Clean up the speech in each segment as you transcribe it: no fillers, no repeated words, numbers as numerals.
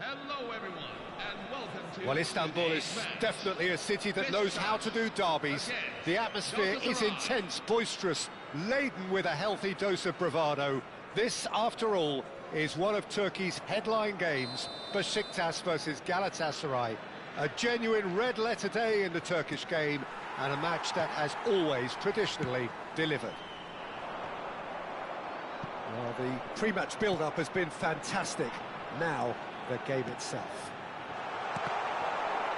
Hello everyone, and welcome to... Well, Istanbul is definitely a city that knows how to do derbies. The atmosphere is intense, boisterous, laden with a healthy dose of bravado. This, after all, is one of Turkey's headline games, Besiktas versus Galatasaray. A genuine red-letter day in the Turkish game, and a match that has always traditionally delivered. Well, the pre-match build-up has been fantastic. Now, the game itself.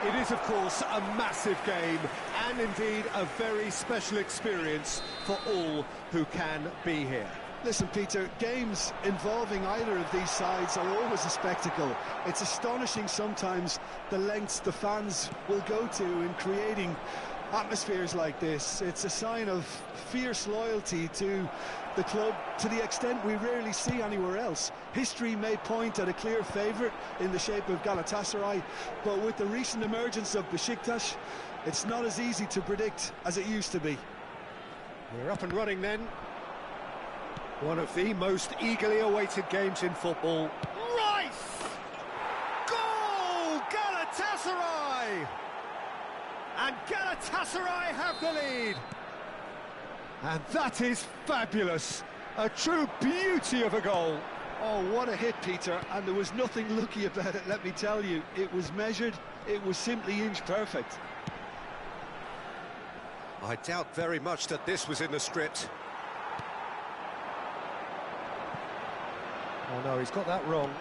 It is, of course, a massive game, and indeed a very special experience for all who can be here. Listen, Peter, games involving either of these sides are always a spectacle. It's astonishing sometimes the lengths the fans will go to in creating atmospheres like this. It's a sign of fierce loyalty to the club to the extent we rarely see anywhere else. History may point at a clear favourite in the shape of Galatasaray, but with the recent emergence of Besiktas, it's not as easy to predict as it used to be. We're up and running then. One of the most eagerly awaited games in football. Rice! Goal! Galatasaray! And Galatasaray have the lead. And that is fabulous. A true beauty of a goal. Oh, what a hit, Peter, and there was nothing lucky about it, let me tell you. It was measured, it was simply inch perfect. I doubt very much that this was in the script. Oh no, he's got that wrong.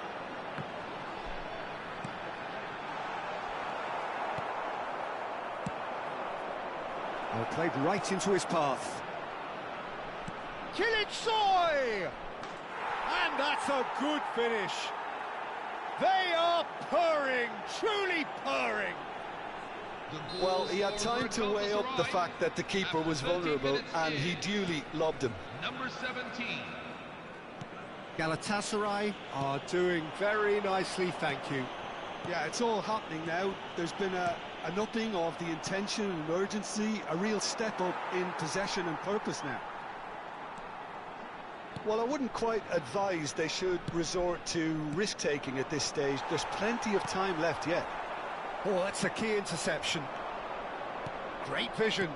Well, played right into his path. Soy! And that's a good finish. They are purring, truly purring. Well, he had time to weigh up the fact that the keeper was vulnerable, and he duly lobbed him. Number 17. Galatasaray are doing very nicely, thank you. Yeah, it's all happening now. There's been an upping of the intention and urgency, a real step up in possession and purpose now. Well, I wouldn't quite advise they should resort to risk-taking at this stage. There's plenty of time left yet. Oh, that's a key interception. Great vision.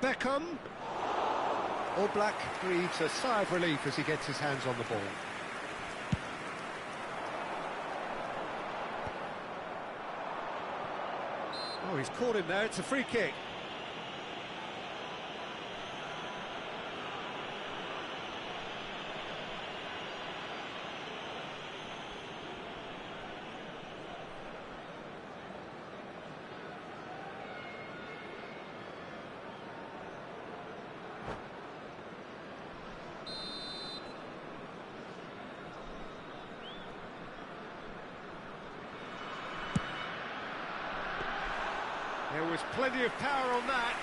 Beckham. Oblak breathes a sigh of relief as he gets his hands on the ball. Oh, he's caught him there. It's a free kick. There was plenty of power on that.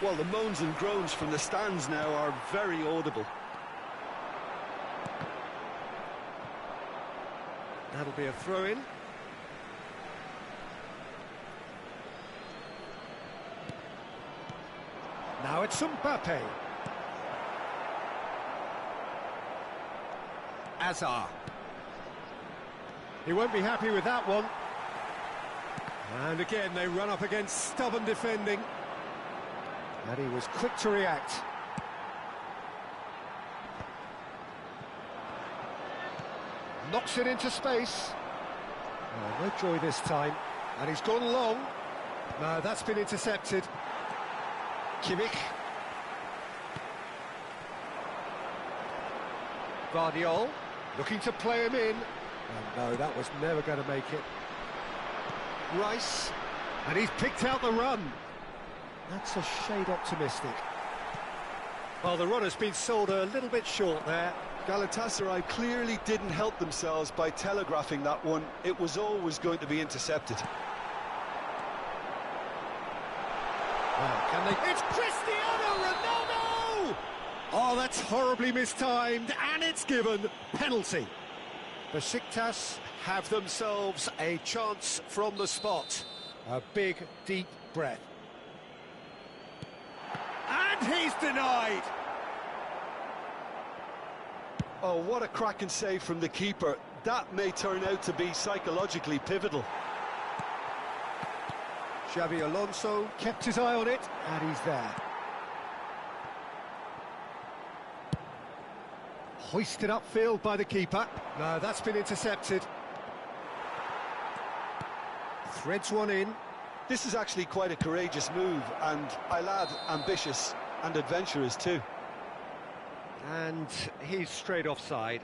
Well, the moans and groans from the stands now are very audible. That'll be a throw-in. Now it's Mbappe. Azar. He won't be happy with that one. And again, they run up against stubborn defending. And he was quick to react. Knocks it into space. Oh, no joy this time. And he's gone long. No, that's been intercepted. Kimmich. Guardiol looking to play him in. Oh, no, that was never going to make it. Rice, and he's picked out the run. That's a shade optimistic. Well, the run has been sold a little bit short there. Galatasaray clearly didn't help themselves by telegraphing that one. It was always going to be intercepted. Well, can they... It's Cristiano Ronaldo! Oh, that's horribly mistimed, and it's given penalty. Besiktas have themselves a chance from the spot. A big, deep breath. And he's denied! Oh, what a cracking save from the keeper. That may turn out to be psychologically pivotal. Xabi Alonso kept his eye on it, and he's there. Hoisted upfield by the keeper. No, that's been intercepted. Threads one in. This is actually quite a courageous move, and I'll add ambitious and adventurous too. And he's straight offside.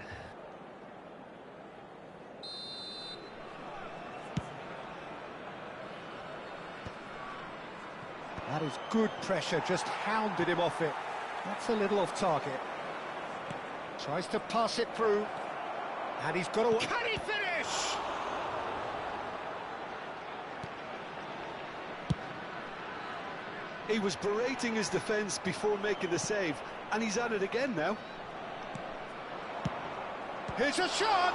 That is good pressure, just hounded him off it. That's a little off target. Tries to pass it through. And he's got to... Can he finish? He was berating his defence before making the save, and he's at it again now. Here's a shot!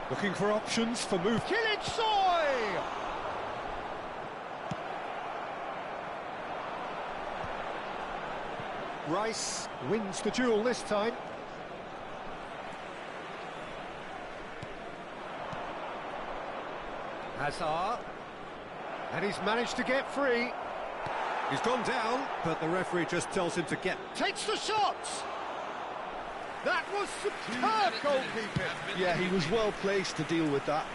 Looking for options for move. Kilitsoy! Rice wins the duel this time. Hazard, and he's managed to get free. He's gone down, but the referee just tells him to get... Takes the shot! That was superb goalkeeping! Yeah, he was well placed to deal with that.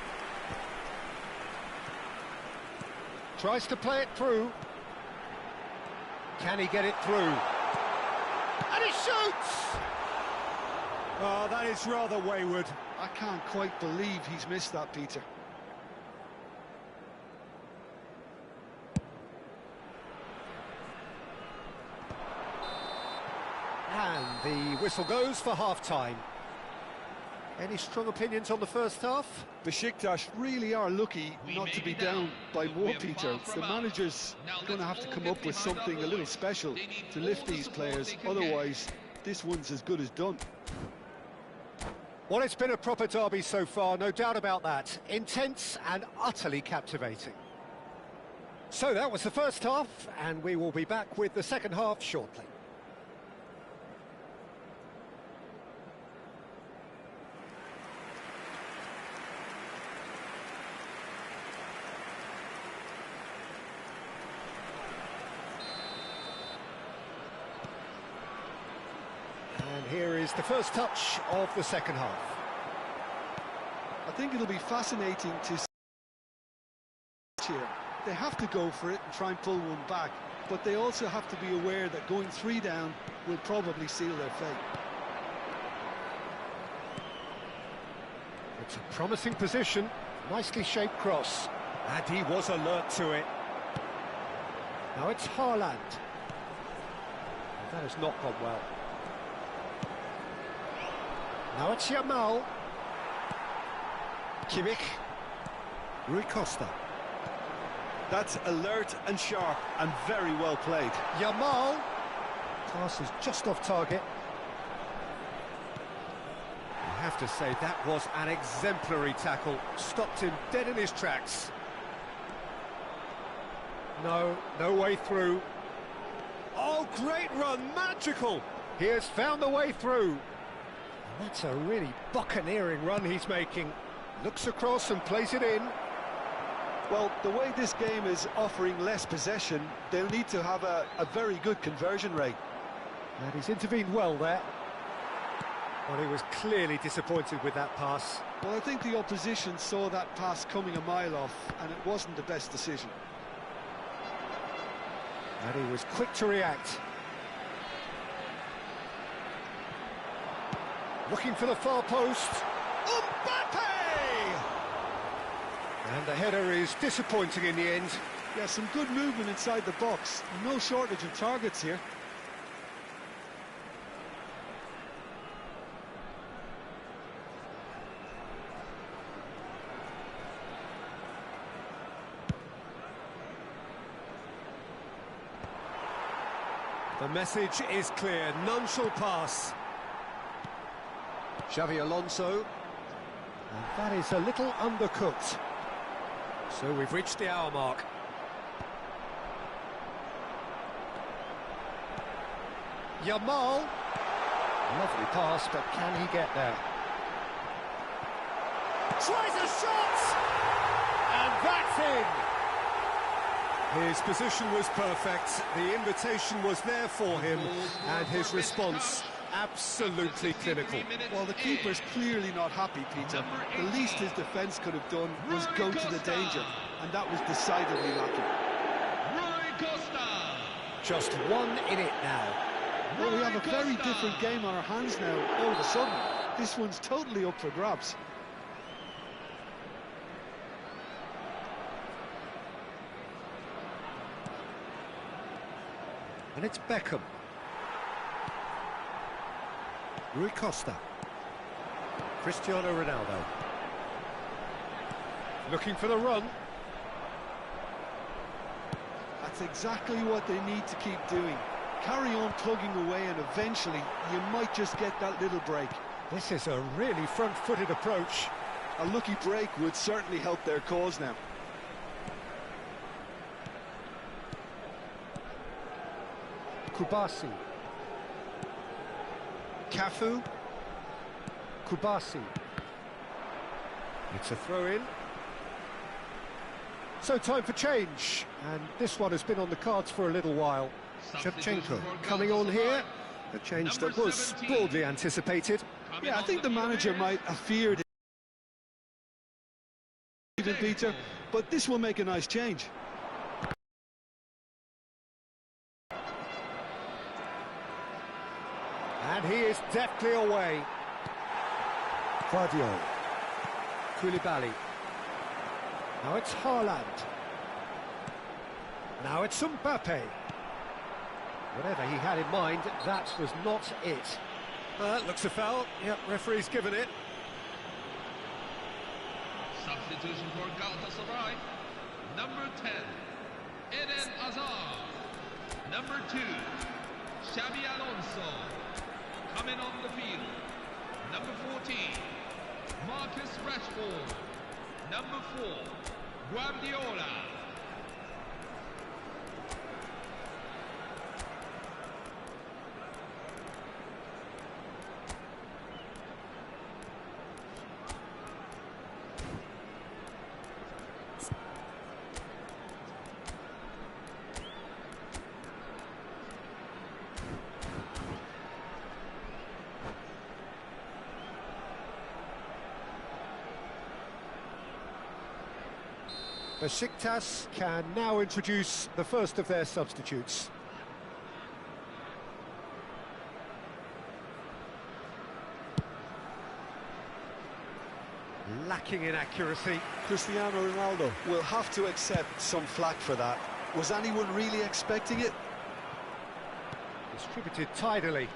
Tries to play it through. Can he get it through? And he shoots! Oh, that is rather wayward. I can't quite believe he's missed that, Peter. And the whistle goes for half-time. Any strong opinions on the first half? Besiktas really are lucky not to be down by more, Peter. The manager's going to have to come up with something a little special to lift these players. Otherwise, this one's as good as done. Well, it's been a proper derby so far, no doubt about that. Intense and utterly captivating. So that was the first half, and we will be back with the second half shortly. And here is the first touch of the second half. I think it'll be fascinating to see here. They have to go for it and try and pull one back, but they also have to be aware that going 3 down will probably seal their fate. It's a promising position, nicely shaped cross, and he was alert to it. Now it's Haaland. That has not gone well. Now it's Yamal. Kimmich. Rui Costa. That's alert and sharp and very well played. Yamal. Pass is just off target. I have to say that was an exemplary tackle. Stopped him dead in his tracks. No way through. Oh, great run, magical. He has found the way through. And that's a really buccaneering run he's making. Looks across and plays it in. Well, the way this game is offering less possession, they'll need to have a very good conversion rate. And he's intervened well there. Well, he was clearly disappointed with that pass. Well, I think the opposition saw that pass coming a mile off, and it wasn't the best decision. And he was quick to react. Looking for the far post. Mbappe! And the header is disappointing in the end. Yeah, some good movement inside the box. No shortage of targets here. The message is clear, none shall pass. Xavi Alonso. And that is a little undercooked. So we've reached the hour mark. Yamal. Lovely pass, but can he get there? Tries a shot! And that's in! His position was perfect, the invitation was there for him, and his response absolutely clinical. Well, the keeper's clearly not happy, Peter. The least his defence could have done was go to the danger, and that was decidedly lacking. Just one in it now. Well, we have a very different game on our hands now, all of a sudden. This one's totally up for grabs. And it's Beckham. Rui Costa. Cristiano Ronaldo. Looking for the run. That's exactly what they need to keep doing. Carry on tugging away and eventually you might just get that little break. This is a really front-footed approach. A lucky break would certainly help their cause now. Kubasi. Cafu. Kubasi. It's a throw-in. So time for change, and this one has been on the cards for a little while. Shevchenko coming on here, a change that was broadly anticipated. Yeah, I think the manager might have feared it, Peter, but this will make a nice change. And he is deftly away. Guardiola. Koulibaly. Now it's Haaland. Now it's Mbappe. Whatever he had in mind, that was not it. Looks a foul. Yep, referee's given it. Substitution for Galatasaray. Number 10, Eden Hazard. Number 2, Xabi Alonso. Coming on the field. Number 14, Marcus Rashford. Number 4, Guardiola. Besiktas can now introduce the first of their substitutes. Lacking in accuracy. Cristiano Ronaldo will have to accept some flack for that. Was anyone really expecting it? Distributed tidily.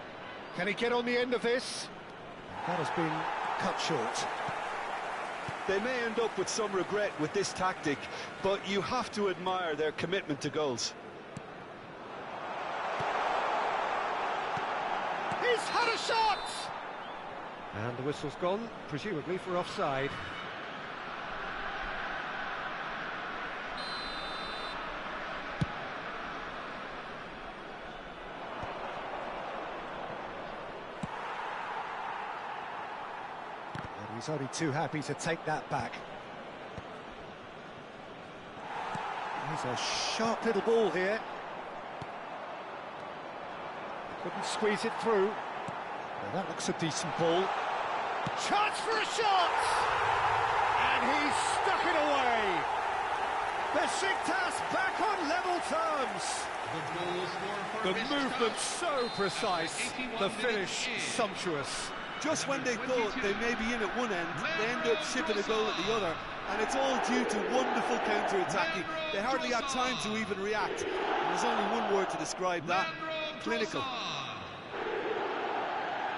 Can he get on the end of this? That has been cut short. They may end up with some regret with this tactic, but you have to admire their commitment to goals. He's had a shot! And the whistle's gone, presumably for offside. He's only too happy to take that back. Here's a sharp little ball here. Couldn't squeeze it through. Now that looks a decent ball. Chance for a shot! And he's stuck it away. Besiktas back on level terms. The movement so precise, the finish sumptuous. Just when they thought they may be in at one end, they end up shipping a goal at the other, and it's all due to wonderful counter-attacking. They hardly had time to even react. And there's only one word to describe that: clinical.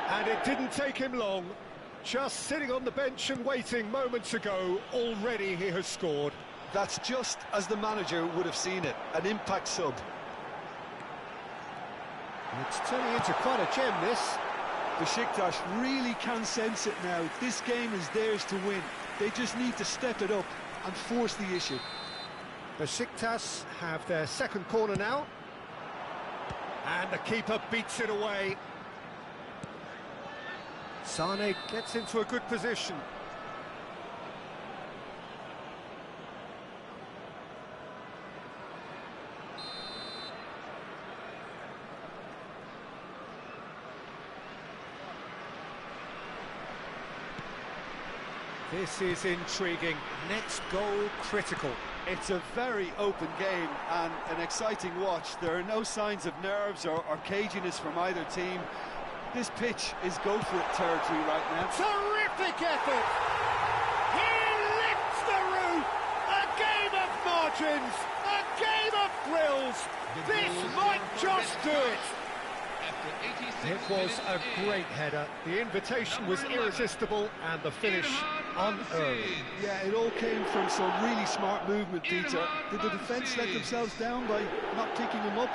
And it didn't take him long. Just sitting on the bench and waiting moments ago, already he has scored. That's just as the manager would have seen it, an impact sub. It's turning into quite a gem, this. Besiktas really can sense it now. This game is theirs to win. They just need to step it up and force the issue. Besiktas have their second corner now. And the keeper beats it away. Sane gets into a good position. This is intriguing. Next goal critical. It's a very open game and an exciting watch. There are no signs of nerves or caginess from either team. This pitch is go-for-it territory right now. Terrific effort! He lifts the roof! A game of margins! A game of thrills! This might just do it! It was a great header. The invitation was irresistible and the finish unearned. Yeah, it all came from some really smart movement, Peter. Did the defence let themselves down by not picking him up?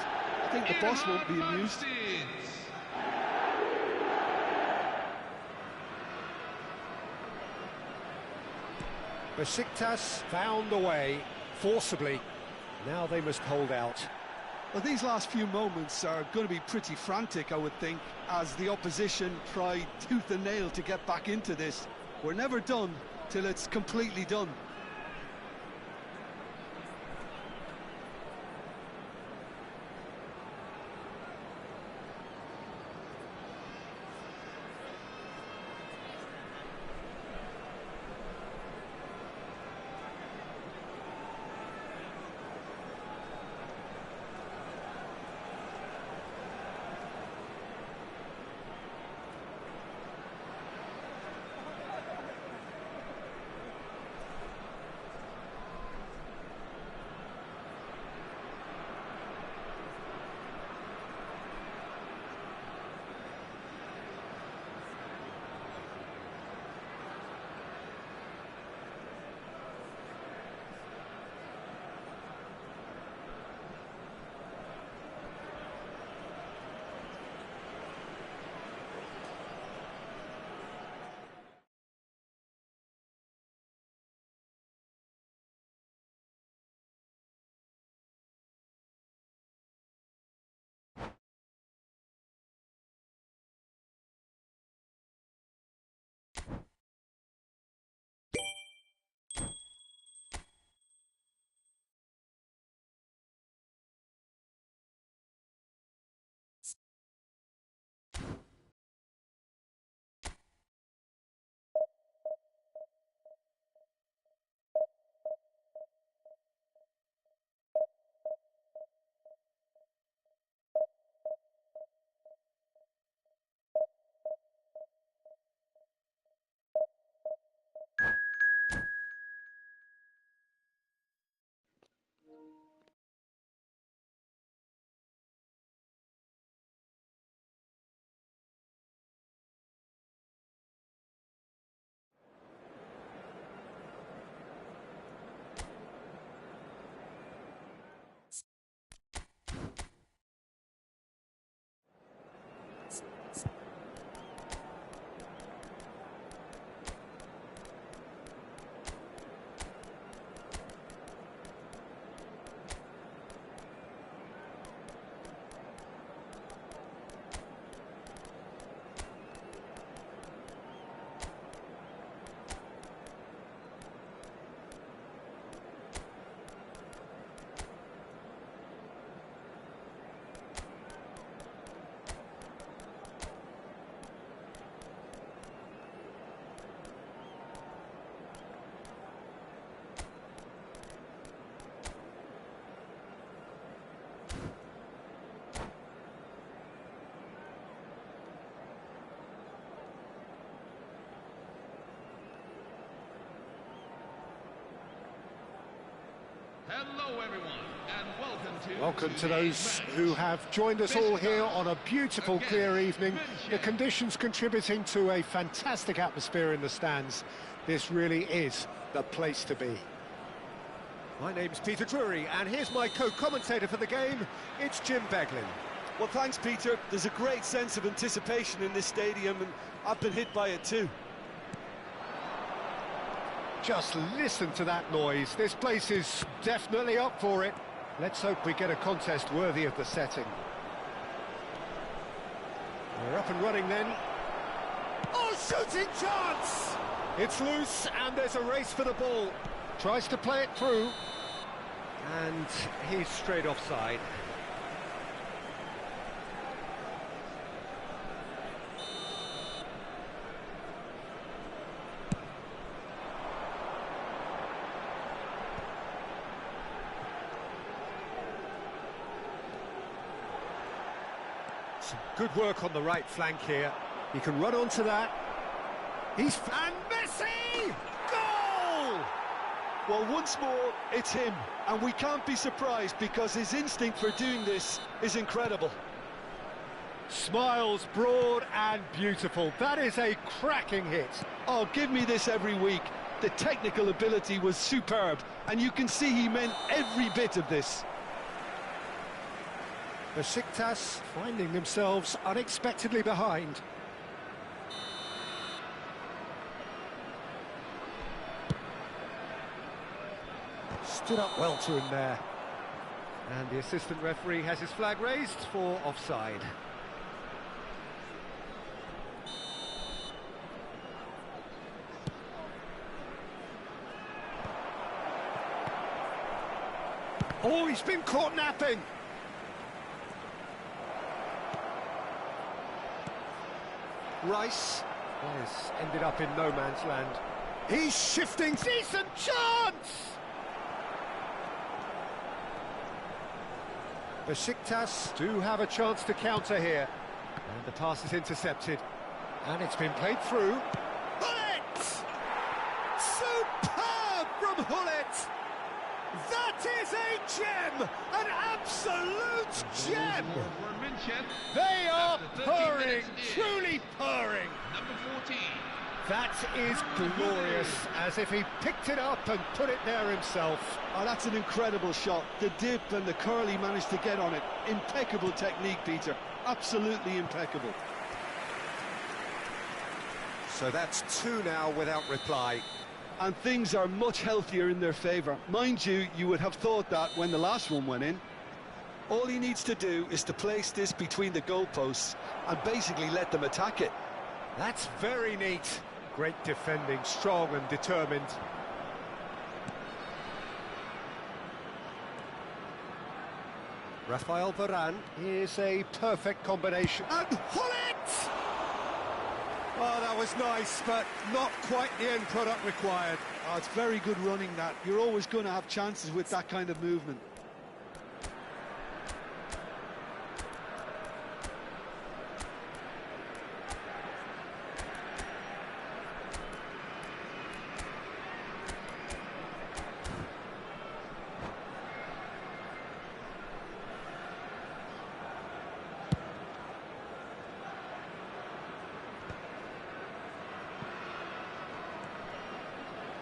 I think the boss won't be amused. Besiktas found a way, forcibly. Now they must hold out. Well, these last few moments are going to be pretty frantic, I would think, as the opposition try tooth and nail to get back into this. We're never done till it's completely done. Hello everyone, and Welcome to those who have joined us all here on a beautiful, clear evening. The conditions contributing to a fantastic atmosphere in the stands. This really is the place to be. My name's Peter Drury, and here's my co-commentator for the game. It's Jim Beglin. Well, thanks, Peter. There's a great sense of anticipation in this stadium, and I've been hit by it too. Just listen to that noise. This place is definitely up for it. Let's hope we get a contest worthy of the setting. We're up and running then. Oh, shooting chance! It's loose, and there's a race for the ball. Tries to play it through, and he's straight offside. Some good work on the right flank here. He can run onto that. And Messi! Goal! Well, once more, it's him, and we can't be surprised because his instinct for doing this is incredible. Smiles broad and beautiful. That is a cracking hit. Oh, give me this every week. The technical ability was superb, and you can see he meant every bit of this. Besiktas finding themselves unexpectedly behind. Stood up well to him there. And the assistant referee has his flag raised for offside. Oh, he's been caught napping. Rice has ended up in no man's land. He's shifting. Decent chance! Besiktas do have a chance to counter here. And the pass is intercepted. And it's been played through. Hullet! Superb from Hullet! That is a gem! An absolute gem! They are purring, truly purring. Number 14. That is glorious, as if he picked it up and put it there himself. Oh, that's an incredible shot. The dip and the curl he managed to get on it. Impeccable technique, Peter. Absolutely impeccable. So that's two now without reply. And things are much healthier in their favour. Mind you, you would have thought that when the last one went in. All he needs to do is to place this between the goalposts and basically let them attack it. That's very neat. Great defending, strong and determined. Rafael Varane is a perfect combination. And Hullet! Oh, that was nice, but not quite the end product required. Oh, it's very good running, that. You're always going to have chances with that kind of movement.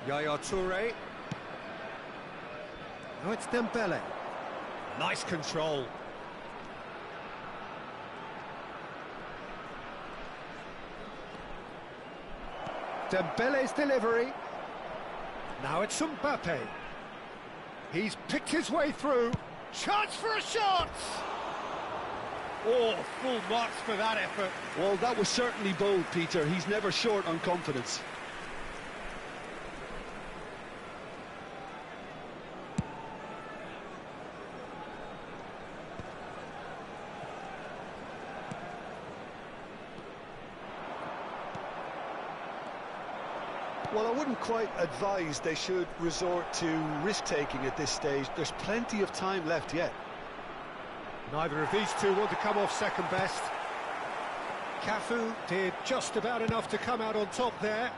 Yaya Toure. Oh, it's Dembele. Nice control. Dembele's delivery. Now it's Mbappe. He's picked his way through. Chance for a shot! Oh, full marks for that effort. Well, that was certainly bold, Peter. He's never short on confidence. Well, I wouldn't quite advise they should resort to risk-taking at this stage. There's plenty of time left yet. Neither of these two want to come off second best. Cafu did just about enough to come out on top there.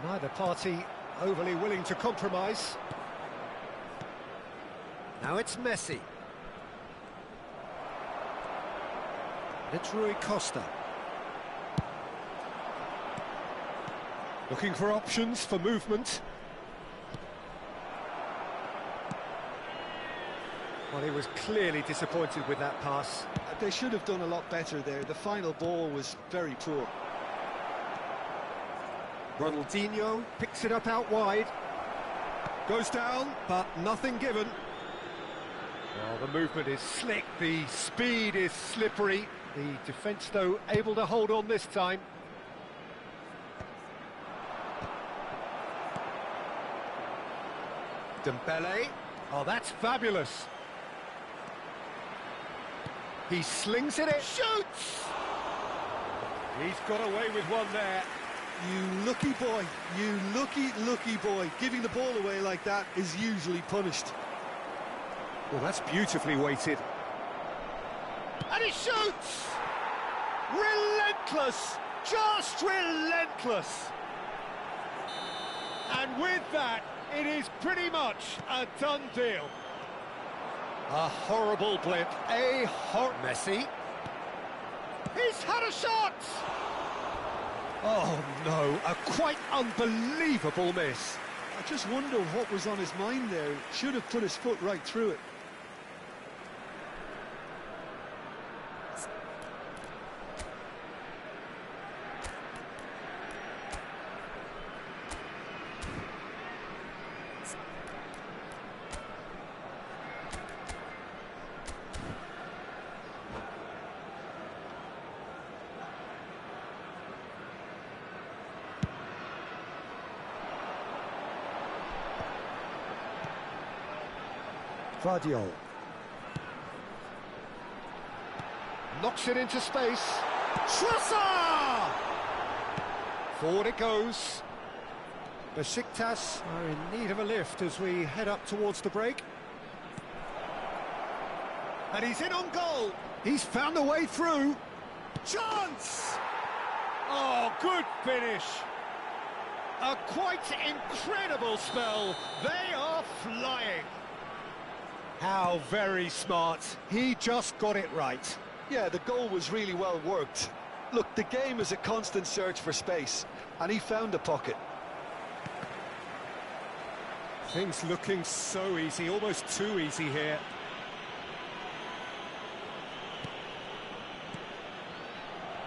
Neither party overly willing to compromise. Now it's Messi. It's Rui Costa. Looking for options for movement. Well, he was clearly disappointed with that pass. They should have done a lot better there. The final ball was very poor. Ronaldinho picks it up out wide. Goes down, but nothing given. Well, the movement is slick, the speed is slippery. The defence, though, able to hold on this time. Dembele. Oh, that's fabulous. He slings it in. Shoots! He's got away with one there. You lucky boy, you lucky boy. Giving the ball away like that is usually punished. Well, that's beautifully weighted. And he shoots! Relentless! Just relentless! And with that, it is pretty much a done deal. A horrible blip, Messi. He's had a shot! Oh no, a quite unbelievable miss. I just wonder what was on his mind there. Should have put his foot right through it. Vardiol. Knocks it into space. Trossard! Forward it goes. Besiktas are in need of a lift as we head up towards the break. And he's in on goal. He's found a way through. Chance! Oh, good finish. A quite incredible spell. They are flying. How very smart. He just got it right. Yeah, the goal was really well worked. Look, the game is a constant search for space, and he found a pocket. Things looking so easy, almost too easy here.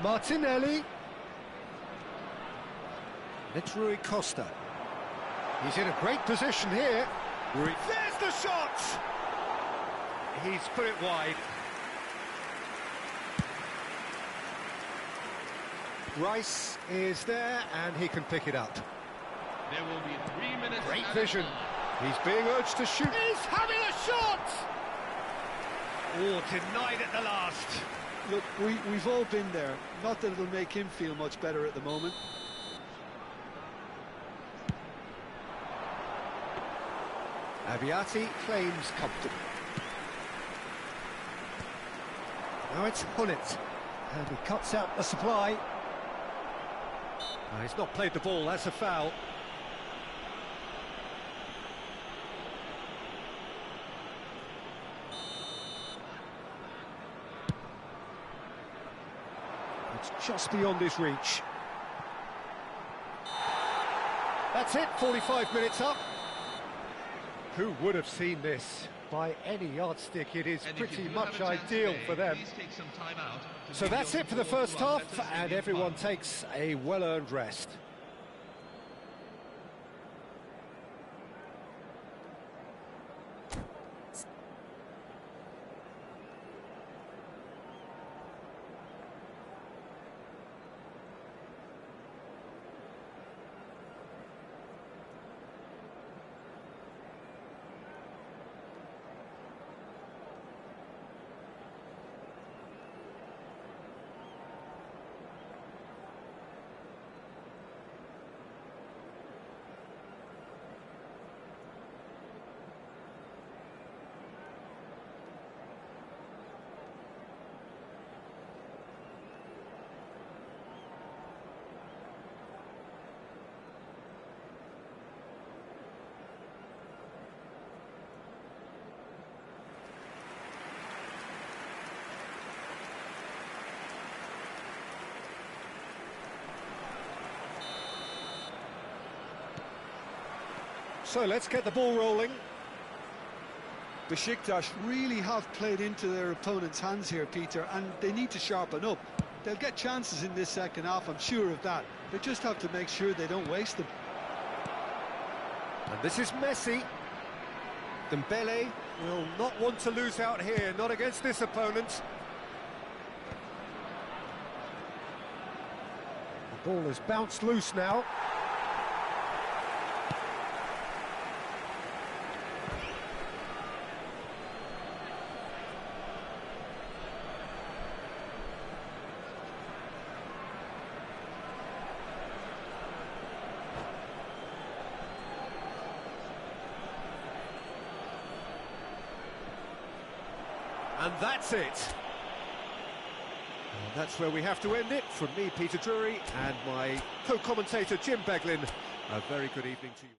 Martinelli. It's Rui Costa. He's in a great position here. There's the shot! He's put it wide. Rice is there, and he can pick it up. There will be 3 minutes. Great vision. He's being urged to shoot. He's having a shot! Oh, denied at the last. Look, we've all been there. Not that it'll make him feel much better at the moment. Abiati claims comfortable. Now it's Hullet, and he cuts out the supply. He's not played the ball, that's a foul. It's just beyond his reach. That's it, 45 minutes up. Who would have seen this? By any yardstick, it is pretty much ideal for them. So that's it for the first half, and everyone takes a well-earned rest. So let's get the ball rolling. Besiktas really have played into their opponent's hands here, Peter, and they need to sharpen up. They'll get chances in this second half, I'm sure of that. They just have to make sure they don't waste them. And this is Messi. Dembele will not want to lose out here, not against this opponent. The ball has bounced loose now. And that's it. And that's where we have to end it. From me, Peter Drury, and my co-commentator, Jim Beglin. A very good evening to you.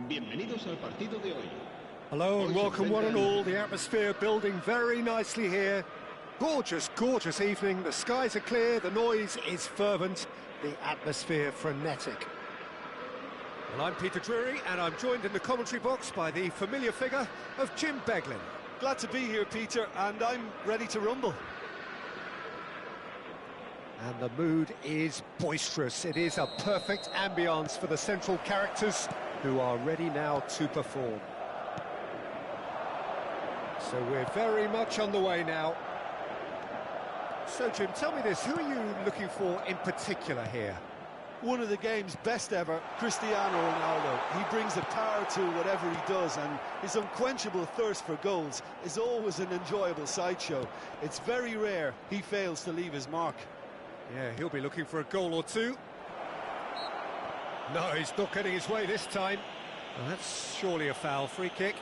Bienvenidos al partido de hoy. Hello and welcome one and all. The atmosphere building very nicely here. Gorgeous, gorgeous evening. The skies are clear, the noise is fervent, the atmosphere frenetic. Well, I'm Peter Drury and I'm joined in the commentary box by the familiar figure of Jim Beglin. Glad to be here, Peter, and I'm ready to rumble. And the mood is boisterous. It is a perfect ambience for the central characters who are ready now to perform. So we're very much on the way now. So Jim, tell me this, who are you looking for in particular here? One of the game's best ever, Cristiano Ronaldo. He brings a power to whatever he does, and his unquenchable thirst for goals is always an enjoyable sideshow. It's very rare he fails to leave his mark. Yeah, he'll be looking for a goal or two. No, he's not getting his way this time. Well, that's surely a foul. Free kick.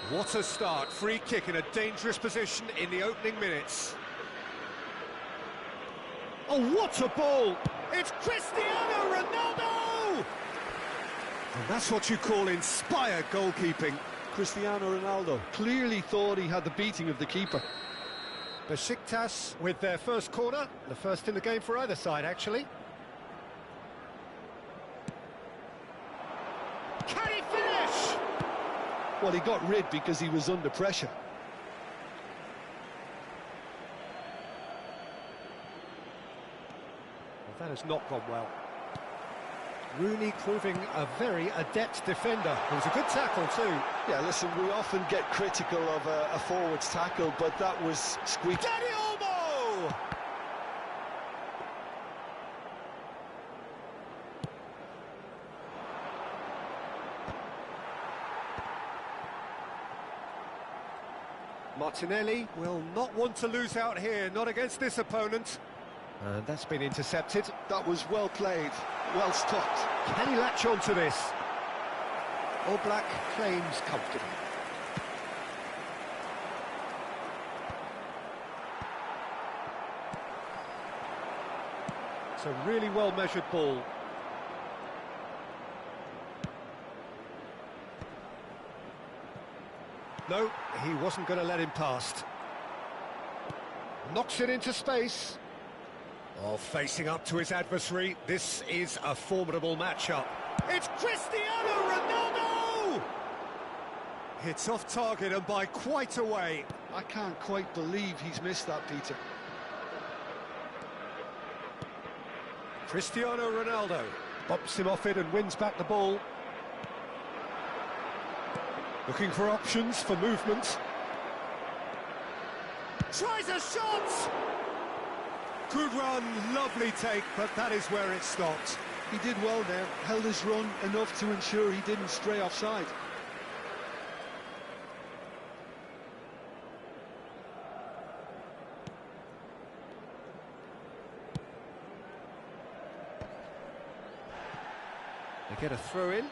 What a start. Free kick in a dangerous position in the opening minutes. Oh, what a ball! It's Cristiano Ronaldo! And that's what you call inspired goalkeeping. Cristiano Ronaldo clearly thought he had the beating of the keeper. Besiktas with their first corner, the first in the game for either side, actually. Can he finish? Well, he got rid because he was under pressure. Well, that has not gone well. Rooney proving a very adept defender. It was a good tackle too. Yeah, listen, we often get critical of a forward's tackle, but that was squeaky. Danny Olmo! Martinelli will not want to lose out here, not against this opponent. And that's been intercepted. That was well played, well stopped. Can he latch on to this? All Black claims comfortably. It's a really well-measured ball. No, he wasn't going to let him past. Knocks it into space. Oh, facing up to his adversary, this is a formidable matchup. It's Cristiano Ronaldo! It's off target and by quite a way. I can't quite believe he's missed that, Peter. Cristiano Ronaldo bumps him off it and wins back the ball. Looking for options for movement. Tries a shot! Good run, lovely take, but that is where it stopped. He did well there, held his run enough to ensure he didn't stray offside. They get a throw in.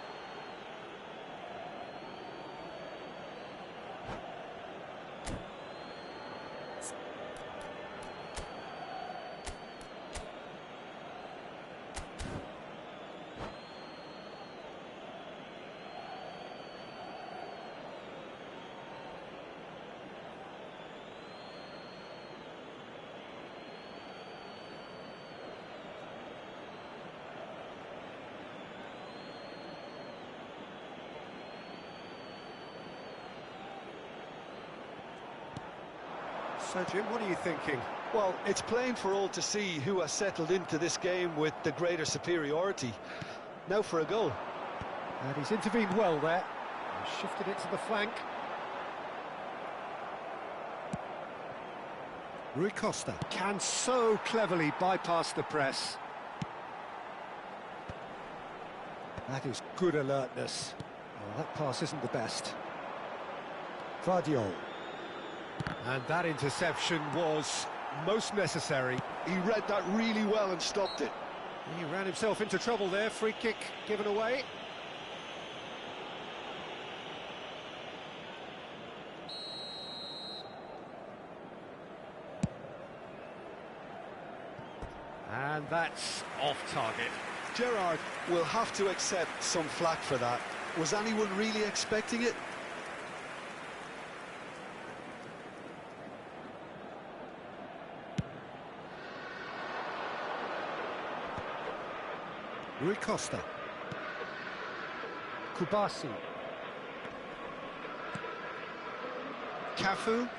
So, Jim, what are you thinking? Well, it's plain for all to see who has settled into this game with the greater superiority. Now for a goal. And he's intervened well there. He's shifted it to the flank. Rui Costa can so cleverly bypass the press. That is good alertness. Well, that pass isn't the best. Vardiol. And that interception was most necessary. He read that really well and stopped it. He ran himself into trouble there. Free kick given away. And that's off target. Gerrard will have to accept some flack for that. Was anyone really expecting it? Rui Costa. Kubasi. Cafu.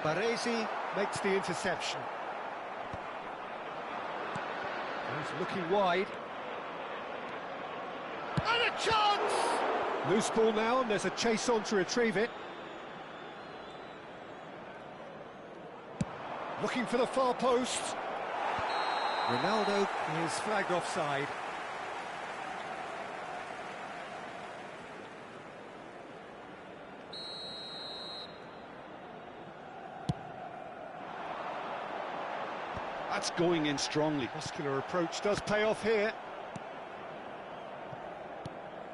Baresi makes the interception. He's looking wide. And a chance! Loose ball now, and there's a chase on to retrieve it. Looking for the far post. Ronaldo is flagged offside. That's going in strongly. Muscular approach does pay off here.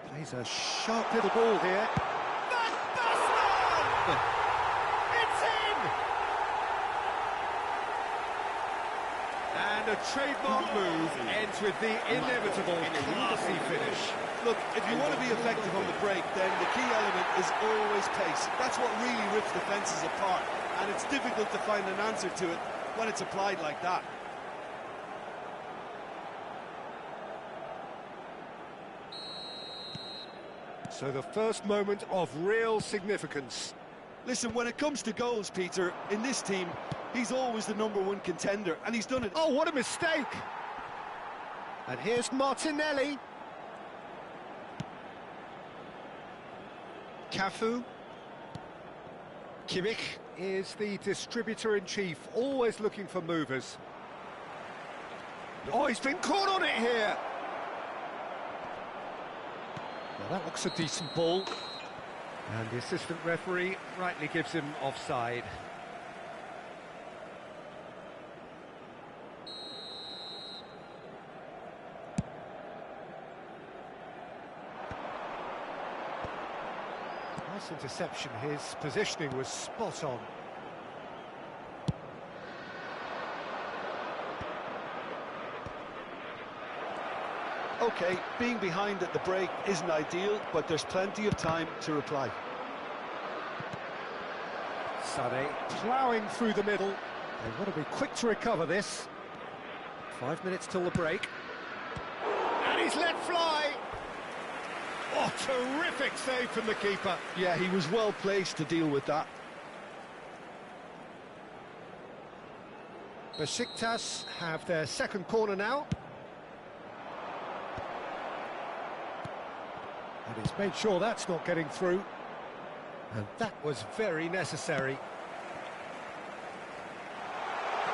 Plays a sharp little ball here. Van Basten! It's in! And a trademark move ends with the inevitable classy finish. Look, if you want to be effective on the break, then the key element is always pace. That's what really rips defences apart, and it's difficult to find an answer to it when it's applied like that. So the first moment of real significance. Listen, when it comes to goals, Peter, in this team, he's always the #1 contender, and he's done it. Oh, what a mistake! And here's Martinelli. Cafu. Kimmich is the distributor-in-chief, always looking for movers. Oh, he's been caught on it here. Well, that looks a decent ball. And the assistant referee rightly gives him offside. Nice interception, his positioning was spot on. OK, being behind at the break isn't ideal, but there's plenty of time to reply. Sané ploughing through the middle. They want to be quick to recover this. 5 minutes till the break. And he's let fly! Oh, terrific save from the keeper. Yeah, he was well placed to deal with that. Besiktas have their second corner now. And he's made sure that's not getting through. And that was very necessary.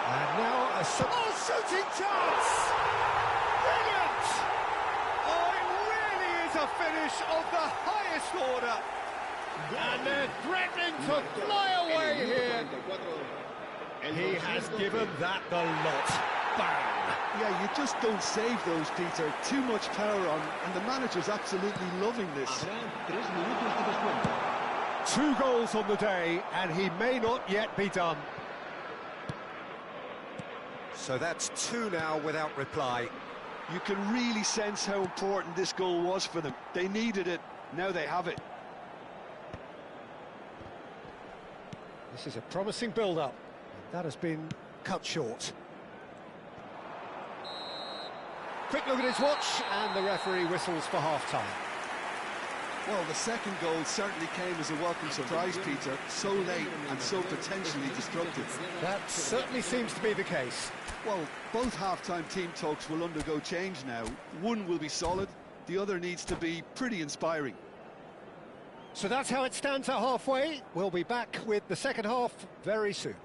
And now a shooting chance! Brilliant! Oh, it really is a finish of the highest order. And they're threatening to fly away here. He has given that the lot. Bang! Yeah, you just don't save those, Peter. Too much power on, and the manager's absolutely loving this. 2 goals on the day, and he may not yet be done. So that's 2 now without reply. You can really sense how important this goal was for them. They needed it, now they have it. This is a promising build-up. That has been cut short. Quick look at his watch, and the referee whistles for half-time. Well, the second goal certainly came as a welcome surprise, Peter. So late and so potentially destructive. That certainly seems to be the case. Well, both half-time team talks will undergo change now. One will be solid, the other needs to be pretty inspiring. So that's how it stands at halfway. We'll be back with the second half very soon.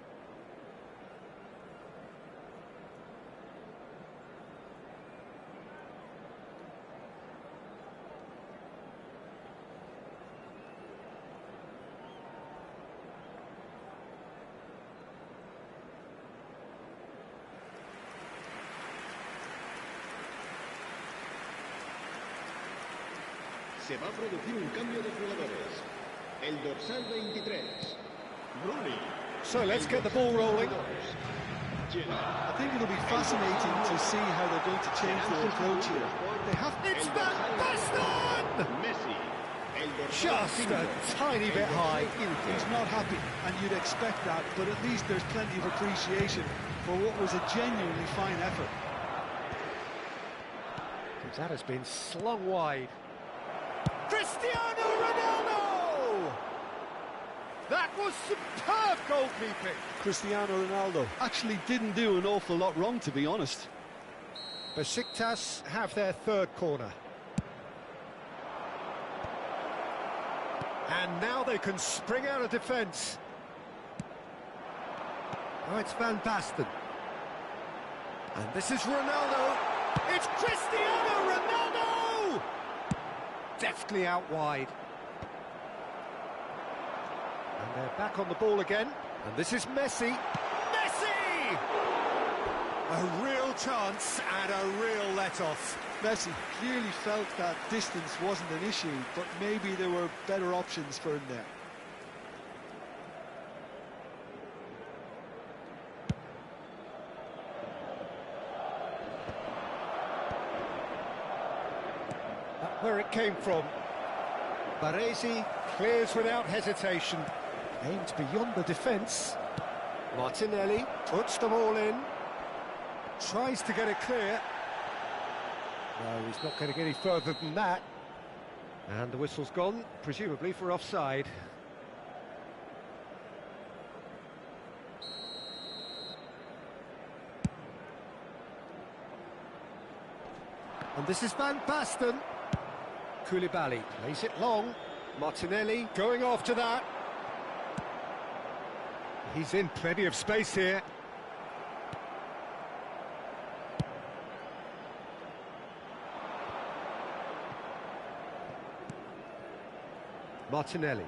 Se va a producir un cambio de jugadores. El dorsal 23, Rooney. So let's get the ball rolling. I think it'll be fascinating to see how they're going to change their approach here. They have to... It's Van Basten! Messi. Just a tiny bit high. He's not happy, and you'd expect that, but at least there's plenty of appreciation for what was a genuinely fine effort. That has been slung wide. Cristiano Ronaldo! That was superb goalkeeping. Cristiano Ronaldo actually didn't do an awful lot wrong, to be honest. Besiktas have their third corner. And now they can spring out of defence. Oh, it's Van Basten. And this is Ronaldo. It's Cristiano Ronaldo! Deftly out wide. And they're back on the ball again. And this is Messi. Messi! A real chance and a real let-off. Messi clearly felt that distance wasn't an issue, but maybe there were better options for him there. That's where it came from. Baresi clears without hesitation. Aimed beyond the defence. Martinelli puts the ball in. Tries to get it clear. No, he's not going to get any further than that. And the whistle's gone, presumably for offside. And this is Van Basten. Koulibaly plays it long. Martinelli going after that. He's in plenty of space here. Martinelli.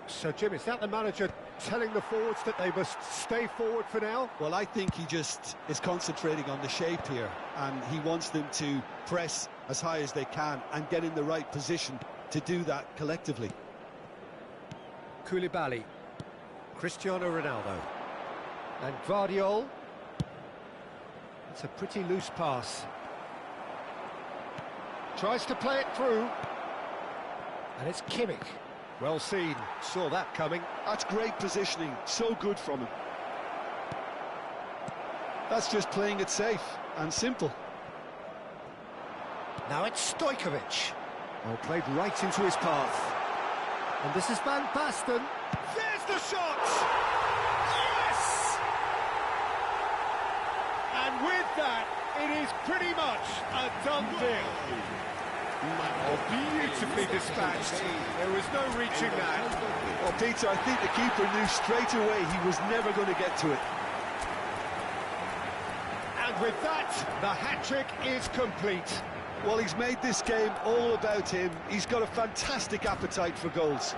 So, Jim, is that the manager telling the forwards that they must stay forward for now? Well, I think he just is concentrating on the shape here, and he wants them to press as high as they can and get in the right position to do that collectively. Koulibaly. Cristiano Ronaldo. And Guardiola. It's a pretty loose pass. Tries to play it through. And it's Kimmich. Well seen, saw that coming. That's great positioning, so good from him. That's just playing it safe and simple. Now it's Stojkovic. Well, played right into his path. And this is Van Basten. There's the shot! Yes! And with that, it is pretty much a done deal. Oh, beautifully dispatched. There was no reaching that. Well, Peter, I think the keeper knew straight away he was never going to get to it. And with that, the hat-trick is complete. Well, he's made this game all about him. He's got a fantastic appetite for goals.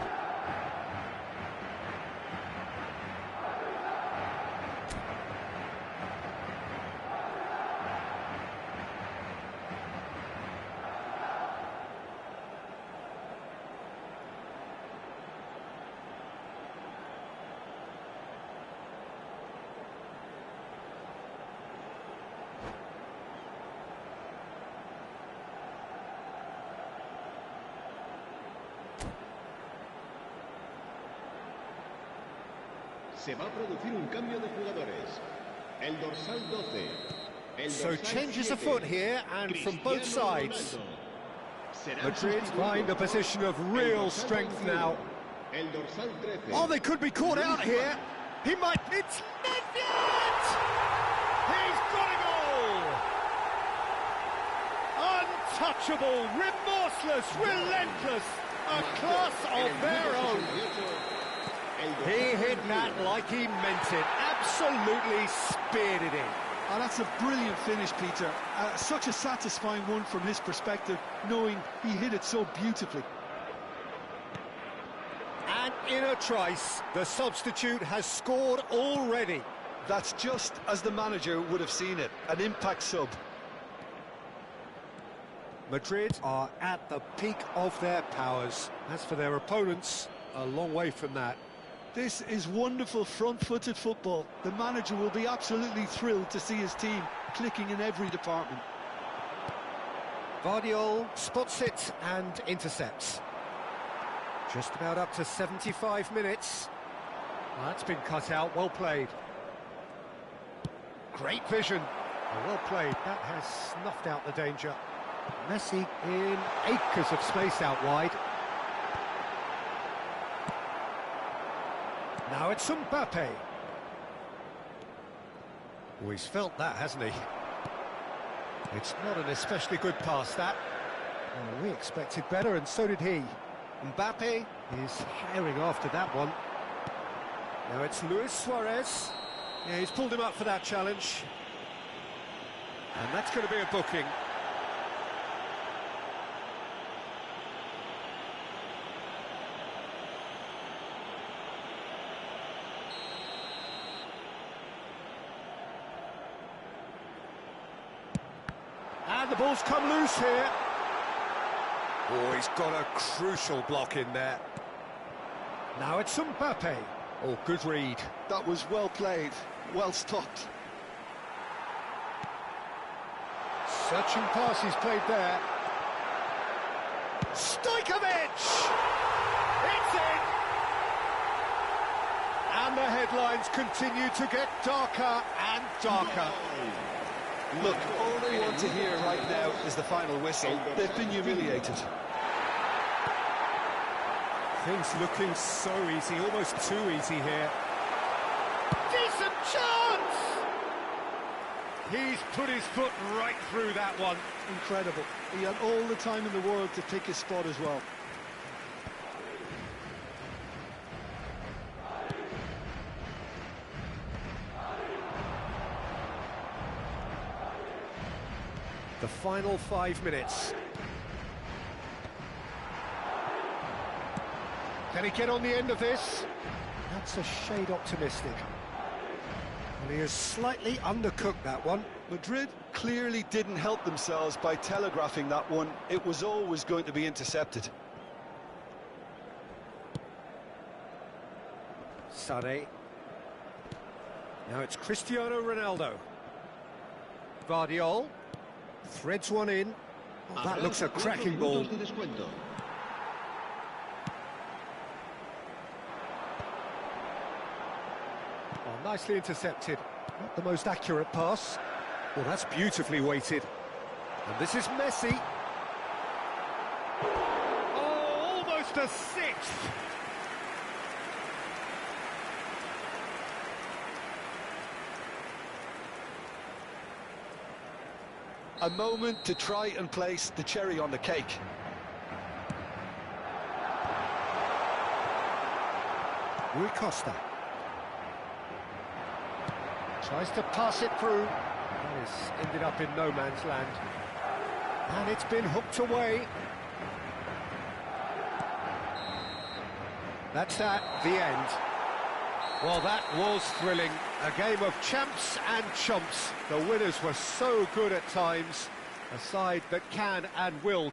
Se va a producir un cambio de jugadores. El dorsal 12. El So dorsal changes 7, afoot here, and from both Cristiano sides. Ronaldo. Será Madrid sustituido find a position of el real dorsal strength 21. now. El dorsal 13. Oh, they could be caught out here. He might... It's Nedved! He's got a goal! Untouchable, remorseless, relentless, a class of their own. He hit that like he meant it, absolutely speared it in. Oh, that's a brilliant finish, Peter. Such a satisfying one from his perspective, knowing he hit it so beautifully. And in a trice, the substitute has scored already. That's just as the manager would have seen it, an impact sub. Madrid are at the peak of their powers. As for their opponents, a long way from that. This is wonderful front-footed football. The manager will be absolutely thrilled to see his team clicking in every department. Guardiola spots it and intercepts. Just about up to 75 minutes. That's been cut out, well played. Great vision. Well played, that has snuffed out the danger. Messi in acres of space out wide. Now it's Mbappe. Oh, he's felt that, hasn't he? It's not an especially good pass, that. Oh, we expected better, and so did he. Mbappe is herring after that one. Now it's Luis Suarez. Yeah, he's pulled him up for that challenge. And that's going to be a booking. And the ball's come loose here. Oh, he's got a crucial block in there. Now it's Mbappe. Oh, good read. That was well played, well stopped. Searching pass he's played there. Stojkovic! It's in! And the headlines continue to get darker and darker. Look, all they want to hear right now is the final whistle. They've been humiliated. Things looking so easy, almost too easy here. Decent chance! He's put his foot right through that one. Incredible. He had all the time in the world to pick his spot as well. The final 5 minutes. Can he get on the end of this? That's a shade optimistic. And he has slightly undercooked that one. Madrid clearly didn't help themselves by telegraphing that one. It was always going to be intercepted. Sane. Now it's Cristiano Ronaldo. Vardiol. Threads one in. Oh, that looks a cracking ball. Oh, nicely intercepted. Not the most accurate pass. Well, that's beautifully weighted. And this is Messi. Oh, almost a sixth. A moment to try and place the cherry on the cake. Rui Costa. Tries to pass it through. That has ended up in no man's land. And it's been hooked away. That's the end. Well, that was thrilling. A game of champs and chumps. The winners were so good at times. A side that can and will